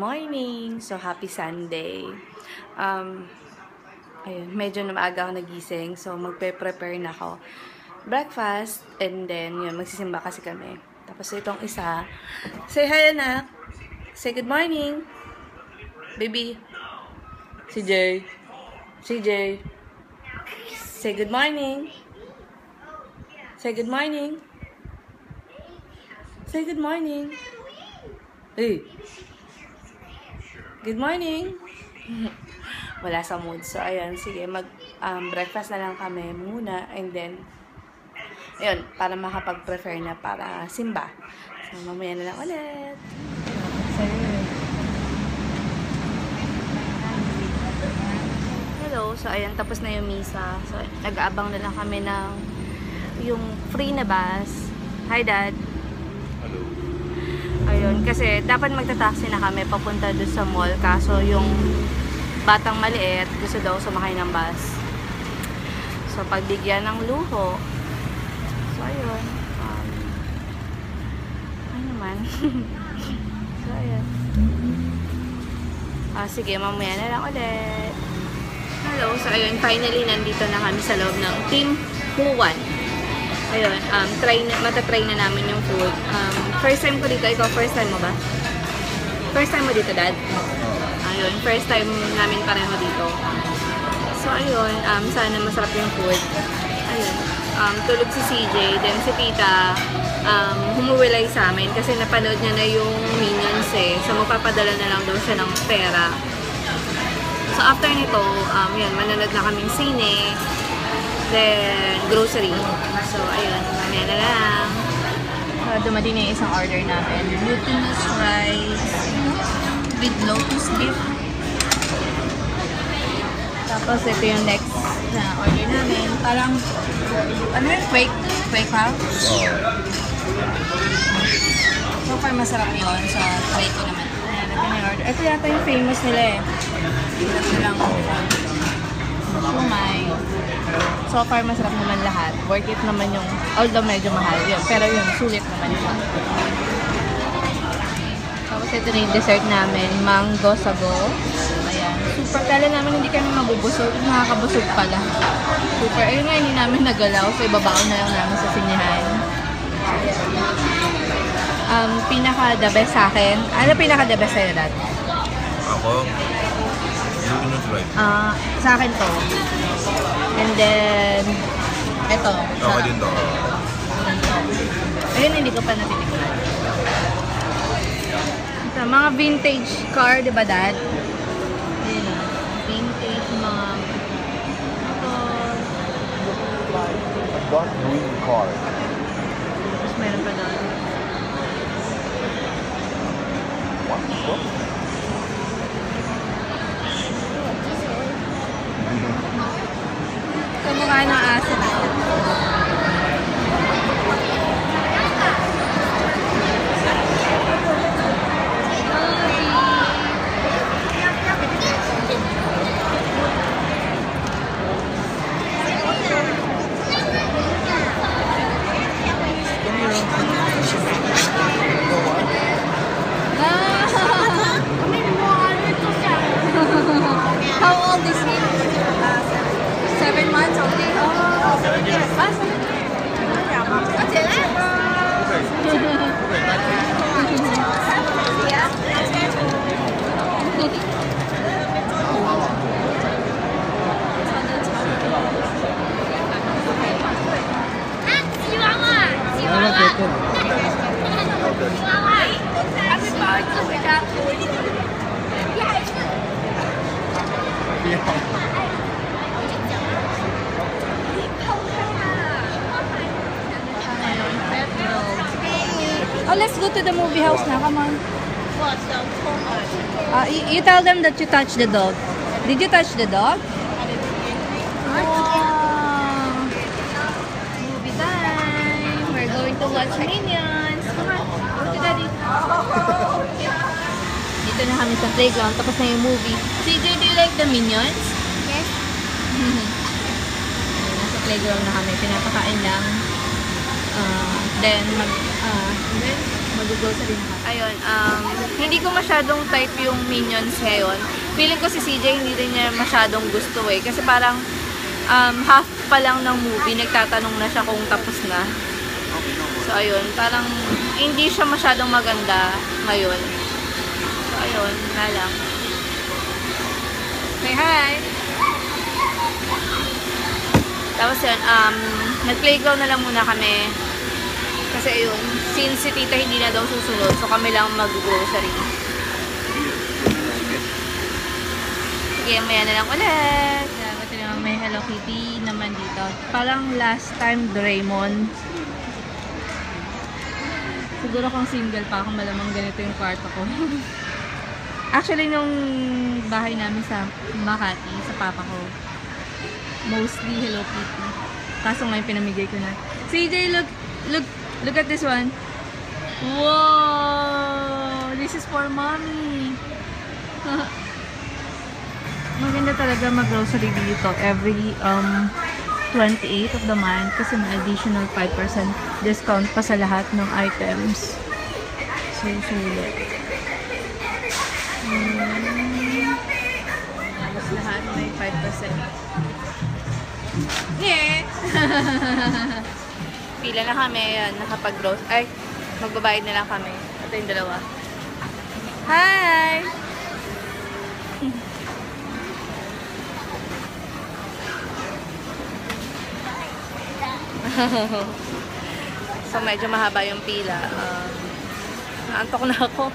morning! So, happy Sunday. Ayun, medyo na maaga ako nagising. So, magpe-prepare na ako. Breakfast, and then, yun, magsisimba kasi kami. Tapos, itong isa. Say hi, anak! Say good morning! Baby! CJ! CJ! Say good morning! Say good morning! Say good morning! Hey! Good morning! Wala sa mood. So, ayan, sige, breakfast na lang kami muna, and then, ayun, para makapag-prefer na para simba. So, mamaya na lang ulit. So, hello. So, ayan, tapos na yung misa. So, nag-aabang na lang kami ng yung free na bus. Hi, Dad. Hello. Ayun, kasi dapat magta-taxi na kami papunta doon sa mall. Kaso yung batang maliit, gusto daw sumakay ng bus. So, pagbigyan ng luho. So, ayun. Ano naman? So, ayun. Sige, mamaya na lang ulit. Hello. So, ayun. Finally, nandito na kami sa loob ng Team Huwan. Ayun. Matatry na namin yung food. First time ko dito. Ikaw, first time mo ba? First time mo dito, Dad? Ayun. First time namin pareho dito. So, ayun. Sana masarap yung food. Ayun. Tulog si CJ. Then si Tita, humuwilay sa amin kasi napanood niya na yung Minions eh. So, magpapadala na lang daw siya ng pera. So, after nito, yun, manonood na kaming sine. Then, grocery. So, ayun. Mamaya na lang. Dumating na yung isang order namin. Glutinous rice with lotus beef. Tapos, ito yung next na order namin. Parang, ano yun? Quake half? So far, masarap yun. So, try ko naman. Ayan, ito yung order. Ito yata yung famous nila eh. Ito lang ko. Shumai. So far, masarap naman lahat. Worth it naman yung, although medyo mahal yun. Pero yun, sulit naman yun. Tapos ito na yung dessert namin. Mango sago. Ayan. Super. Kala namin hindi kami mabubusog. Nakakabusog pala. Super. Ayun nga, hindi namin nagalaw. So ibabaon na lang namin sa sinihan. Pinaka-the best sa akin. Ano pinaka-the best sa'yo, Dad? Ako? Glutinous rice. Sa akin to. And then, eto. Ako din to. Ayun, hindi ko pa natitikman. Ito, mga vintage car, di ba, Dad? Ayun, vintage mga... Ito. Dark green car. Tapos meron pa doon. Kamukha ng aso na. How old is he? 7 months only? Oh, 7 years. 7 years. Oh, let's go to the movie house now. Come on. You tell them that you touched the dog. Did you touch the dog? Wow. Movie time. We're going to watch Minions. Come on. Go to Daddy. Dito na kami sa playground. Tapos na yung movie. CJ, do you like the Minions? Yes. Nasa playground na kami. Pinapakain lang. Then mag-grocery na ka. Ayun, hindi ko masyadong type yung Minions ngayon. Feeling ko si CJ hindi din niya masyadong gusto eh. Kasi parang half pa lang ng movie, nagtatanong na siya kung tapos na. So ayun, parang hindi siya masyadong maganda ngayon. So ayun, na lang. Say hi! Tapos yun, nag-playground na lang muna kami. Kasi ayun, since si tita hindi na daw susunod, so kami lang mag-grocery. Sige, maya na lang ulit. Ito naman may Hello Kitty naman dito. Parang last time Doraemon. Siguro kung single pa ako, malamang ganito yung kwarto ko. Actually, nung bahay namin sa Makati, sa papa ko, mostly Hello Kitty. Kaso ngayon pinamigay ko na. CJ, look at this one. Wow! This is for mommy. Maganda talaga mag-grocery dito every 28th of the month kasi may additional 5% discount pa sa lahat ng items. So, sulit. Tapos lahat may 5%. Yeah! Pila na kami. Yan, nakapag-grocery. Ay, magbabayad na lang kami. Ito yung dalawa. Hi! So, medyo mahaba yung pila. Naantok na ako.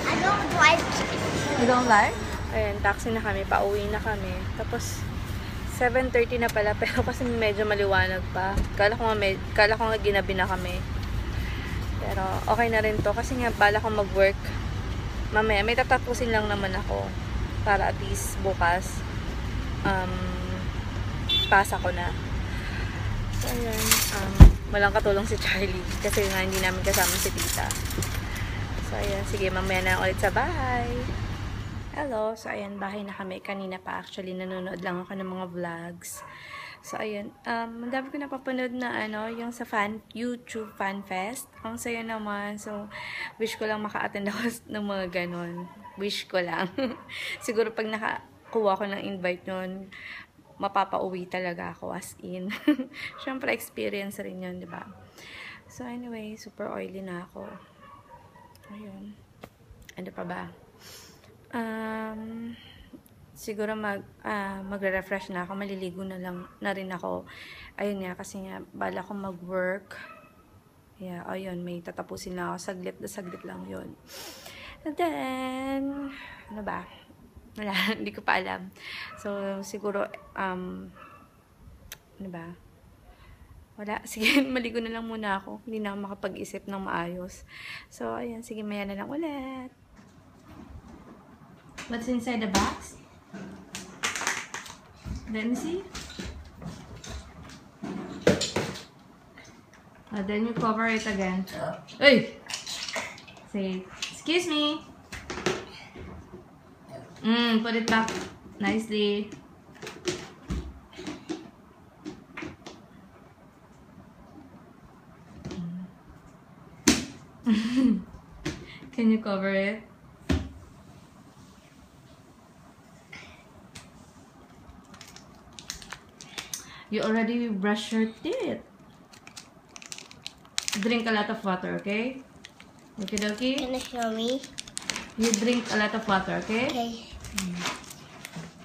I don't like it. You don't like? Ayan, taxi na kami. Pauwi na kami. Tapos, 7:30 na pala. Pero kasi medyo maliwanag pa. Kala ko nga ginabi na kami. Pero, okay na rin to. Kasi nga, bala ko mag-work. Mamaya, may tatapusin lang naman ako para at least bukas pasa ko na. So, ayan. Walang katulong si Charlie kasi nga hindi namin kasama si tita. So, ayan. Sige, mamaya na ulit sa bahay. Hello. So, ayan. Bahay na kami. Kanina pa actually nanonood lang ako ng mga vlogs. So, ayan. Ang dami ko napapanood na yung sa YouTube Fan Fest. Ang saya naman. So, wish ko lang maka-attend ako ng mga ganon. Wish ko lang. Siguro pag nakakuha ko ng invite nun, mapapauwi talaga ako as in. Siyempre, experience rin yun, diba? So, anyway, super oily na ako. Ayun. Ano pa ba? Siguro magre-refresh na ako, maliligo na rin ako. Ayun nga, kasi nga, bala ko mag-work. Yeah, ayun, may tatapusin na ako. Saglit lang yun. And then, ano ba? Wala, hindi ko pa alam. So, siguro, ano ba? Wala, sige, maligo na lang muna ako. Hindi na ako makapag-isip ng maayos. So, ayun, sige, maya na lang ulit. What's inside the box? Let me see. Then you cover it again. Hey! Say, excuse me. Put it back nicely. Can you cover it? You already brushed your teeth. Drink a lot of water, okay? Okay, dokie? Can you show me? You drink a lot of water, okay? Okay.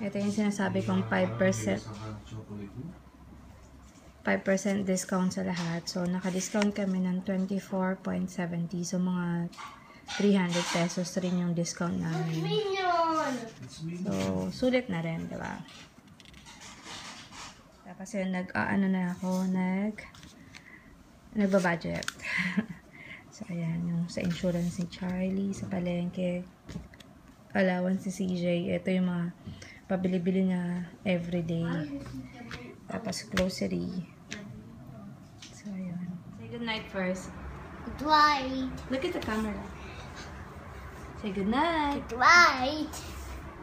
Ito yung sinasabi kong 5% discount sa lahat. So, naka-discount kami ng 24.70. So, mga 300 pesos rin yung discount namin. Minion! So, sulit na rin, diba? Tapos yun, nagbabudget. So, ayan, yung sa insurance ni Charlie, sa palengke, allowance ni CJ. Ito yung mga pabili-bili niya everyday. Tapos, grocery. So, ayan. Say good night first. Good night. Look at the camera. Say good night. Good night.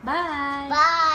Bye. Bye.